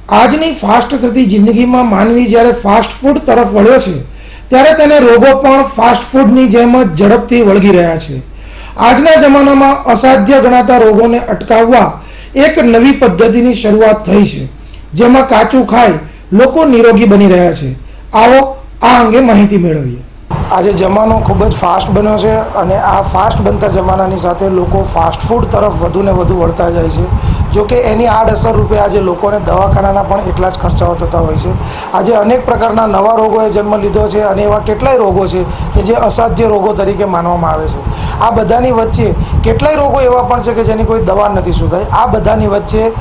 આજની ફાસ્ટ થતી જિંદગીમાં માનવી જ્યારે ફાસ્ટ ફૂડ તરફ વળ્યો છે ત્યારે તેને રોગો પણ ફાસ્ટ ફૂડની જેમ જ ઝડપથી વળગી રહ્યા છે. આજના જમાનામાં અસાધ્ય ગણાતા રોગોને અટકાવવા એક નવી પદ્ધતિની શરૂઆત થઈ છે, જેમાં કાચું ખાઈ લોકો નિરોગી બની રહ્યા છે. આવો આ અંગે માહિતી મેળવીએ. આજે જમાનો ખૂબ જ ફાસ્ટ બન્યો છે અને આ ફાસ્ટ બનતા જમાનાની સાથે લોકો ફાસ્ટ ફૂડ તરફ વધુને વધુ વળતા જાય છે. જો કે એની આડઅસર રૂપે આજે લોકોને દવાખાનાના પણ એટલા જ ખર્ચાઓ થતા હોય છે. આજે અનેક પ્રકારના નવા રોગોએ જન્મ લીધો છે અને એવા કેટલાય રોગો છે કે જે અસાધ્ય રોગો તરીકે માનવામાં આવે છે. આ બધાની વચ્ચે કેટલાય રોગો એવા પણ છે કે જેની કોઈ દવા નથી શોધાઈ. આ બધાની વચ્ચે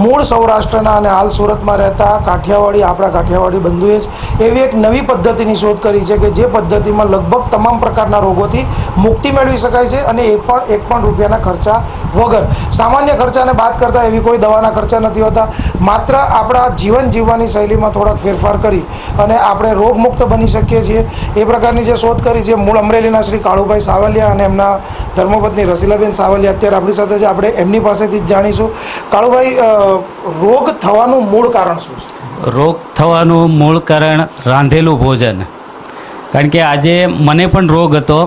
મૂળ સૌરાષ્ટ્રના અને હાલ સુરતમાં રહેતા આપણા કાઠિયાવાડી બંધુએ જ એવી એક નવી પદ્ધતિની શોધ કરી છે કે જે પદ્ધતિમાં લગભગ તમામ પ્રકારના રોગોથી મુક્તિ મેળવી શકાય છે અને એક પણ રૂપિયાના ખર્ચા વગર. સામાન્ય ખર્ચાને બાદ કરતાં એવી કોઈ દવાના ખર્ચા નથી હોતા. માત્ર આપણા જીવન જીવવાની શૈલીમાં થોડાક ફેરફાર કરી અને આપણે રોગમુક્ત બની શકીએ છીએ. એ પ્રકારની જે શોધ કરી છે મૂળ અમરેલીના શ્રી કાળુભાઈ સાવલિયા અને એમના ધર્મપત્ની રસીલાબેન સાવલિયા અત્યારે આપણી સાથે છે. આપણે એમની પાસેથી જ જાણીશું. કાળુભાઈ, રોગ થવાનું મૂળ કારણ શું છે? રોગ થવાનું મૂળ કારણ રાંધેલું ભોજન. કારણ કે આજે મને પણ રોગ હતો,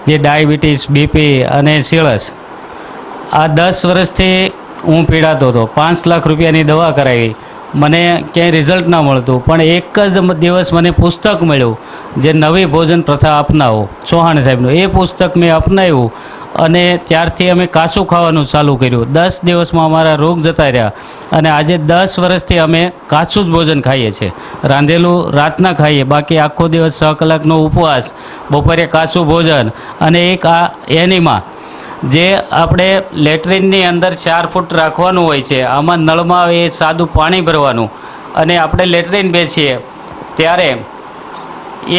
જે ડાયાબિટીસ, બીપી અને સિળસ. આ 10 વર્ષથી હું પીડાતો હતો. 5 લાખ રૂપિયાની દવા કરાવી, મને ક્યાંય રિઝલ્ટ ના મળતું. પણ એક જ દિવસ મને પુસ્તક મળ્યું, જે નવી ભોજન પ્રથા અપનાવો, ચૌહાણ સાહેબનું. એ પુસ્તક મેં અપનાવ્યું અને ત્યારથી અમે કાચું ખાવાનું ચાલુ કર્યું. 10 દિવસમાં અમારા રોગ જતા રહ્યા અને આજે 10 વર્ષથી અમે કાચું જ ભોજન ખાઈએ છીએ. રાંધેલું રાતના ખાઈએ, બાકી આખો દિવસ 6 કલાકનો ઉપવાસ, બપોરે કાચું ભોજન. અને એક આ એનીમાં જે આપણે લેટ્રિનની અંદર 4 ફૂટ રાખવાનું હોય છે, આમાં નળમાં એ સાદું પાણી ભરવાનું અને આપણે લેટ્રિન બેસીએ ત્યારે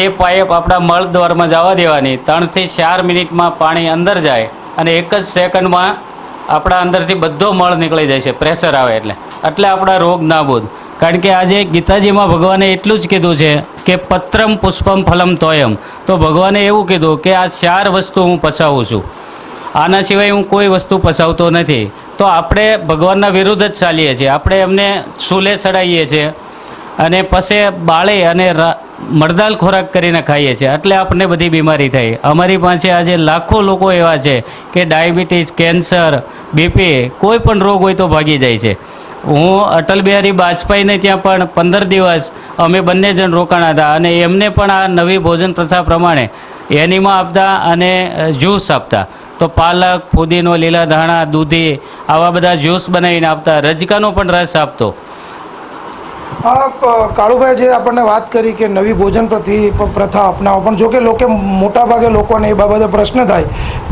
એ પાઇપ આપણા મળદ્વારમાં જવા દેવાની. 3 થી 4 મિનિટમાં પાણી અંદર જાય અને 1 જ સેકન્ડમાં આપણા અંદરથી બધો મળ નીકળી જાય છે, પ્રેશર આવે એટલે આપણા રોગ નાબૂદ. કારણ કે આજે ગીતાજીમાં ભગવાને એટલું જ કીધું છે કે પત્રમ પુષ્પમ ફલમ તોયમ. તો ભગવાને એવું કીધું કે આ 4 વસ્તુ હું પચાવું છું, આના સિવાય હું કોઈ વસ્તુ પચાવતો નથી. તો આપણે ભગવાનના વિરુદ્ધ જ ચાલીએ છીએ. આપણે એમને ચૂલે ચડાવીએ છીએ અને પછી બાળી અને મરદાલ ખોરાક કરીને ખાઈએ છીએ, એટલે આપણને બધી બીમારી થઈ. અમારી પાસે આજે લાખો લોકો એવા છે કે ડાયાબિટીસ, કેન્સર, બીપી, કોઈ પણ રોગ હોય તો ભાગી જાય છે. હું અટલ બિહારી વાજપેયીને ત્યાં પણ 15 દિવસ અમે બંને જણ રોકાણા હતા અને એમને પણ આ નવી ભોજન પ્રથા પ્રમાણે એનીમાં આપતા અને જ્યુસ આપતા. તો પાલક, ફુદીનો, લીલા ધાણા, દૂધી, આવા બધા જ્યુસ બનાવીને આપતા. રજકાનો પણ રસ આપતો. કાળુભાઈ, જે આપણને વાત કરી કે નવી ભોજન પ્રથા અપનાવો, પણ જો કે મોટાભાગે લોકોને એ બાબતે પ્રશ્ન થાય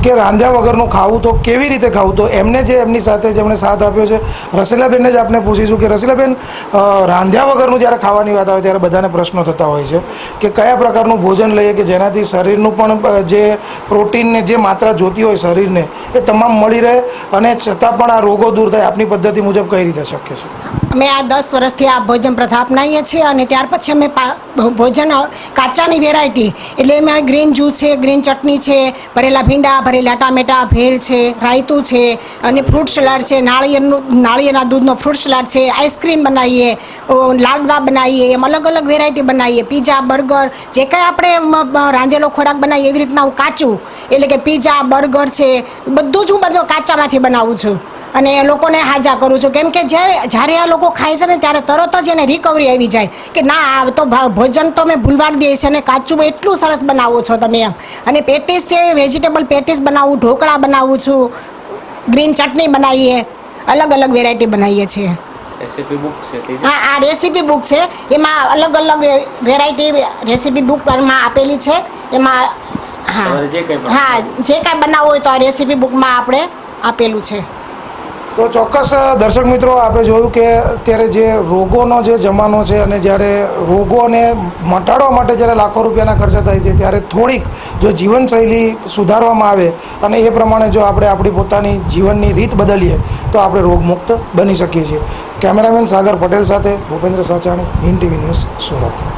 કે રાંધ્યા વગરનું ખાવું તો કેવી રીતે ખાવું? તો એમને જે એમની સાથે જેમણે સાથ આપ્યો છે, રસીલાબેનને જ આપણે પૂછીશું કે રસીલાબેન, રાંધ્યા વગરનું જ્યારે ખાવાની વાત આવે ત્યારે બધાને પ્રશ્નો થતા હોય છે કે કયા પ્રકારનું ભોજન લઈએ કે જેનાથી શરીરનું પણ જે પ્રોટીનને જે માત્રા જોતી હોય શરીરને એ તમામ મળી રહે અને છતાં પણ આ રોગો દૂર થાય. આપની પદ્ધતિ મુજબ કઈ રીતે શક્ય છે? અમે આ 10 વર્ષથી આ ભોજન પ્રથા અપનાવીએ છીએ અને ત્યાર પછી અમે ભોજન કાચાની વેરાયટી, એટલે એમાં ગ્રીન જ્યુસ છે, ગ્રીન ચટણી છે, ભરેલા ભીંડા, ભરેલા ટામેટા, ભેળ છે, રાયતું છે અને ફ્રૂટ સલાડ છે, નાળિયેરના દૂધનો ફ્રૂટ સલાડ છે, આઈસ્ક્રીમ બનાવીએ, લાડવા બનાવીએ, એમ અલગ અલગ વેરાયટી બનાવીએ. પીઝા, બર્ગર, જે કાંઈ આપણે રાંધેલો ખોરાક બનાવીએ એવી રીતના હું કાચું, એટલે કે પીઝા, બર્ગર છે, બધું જ હું બધું કાચામાંથી બનાવું છું અને એ લોકોને હાજા કરું છું. કેમ કે જ્યારે આ લોકો ખાય છે ને ત્યારે તરત જ એને રિકવરી આવી જાય કે ના, આ તો ભોજન તો મેં ભૂલવાડી દઈએ છે અને કાચું એટલું સરસ બનાવો છો તમે એમ. અને પેટીસ છે, વેજીટેબલ પેટીસ બનાવું, ઢોકળા બનાવું છું, ગ્રીન ચટણી બનાવીએ, અલગ અલગ વેરાયટી બનાવીએ છીએ. રેસીપી બુક છે? હા, આ રેસીપી બુક છે, એમાં અલગ અલગ વેરાયટી રેસીપી બુકમાં આપેલી છે. એમાં હા, જે કાંઈ બનાવવું હોય તો આ રેસીપી બુકમાં આપણે આપેલું છે. તો ચોક્કસ દર્શક મિત્રો, આપણે જોયું કે અત્યારે જે રોગોનો જે જમાનો છે અને જ્યારે રોગોને મટાડવા માટે જ્યારે લાખો રૂપિયાના ખર્ચા થાય છે, ત્યારે થોડીક જો જીવનશૈલી સુધારવામાં આવે અને એ પ્રમાણે જો આપણે આપણી પોતાની જીવનની રીત બદલીએ તો આપણે રોગમુક્ત બની શકીએ છીએ. કેમેરામેન સાગર પટેલ સાથે ભૂપેન્દ્ર સાચાણી, હિન્દ ટીવી ન્યૂઝ, સુરત.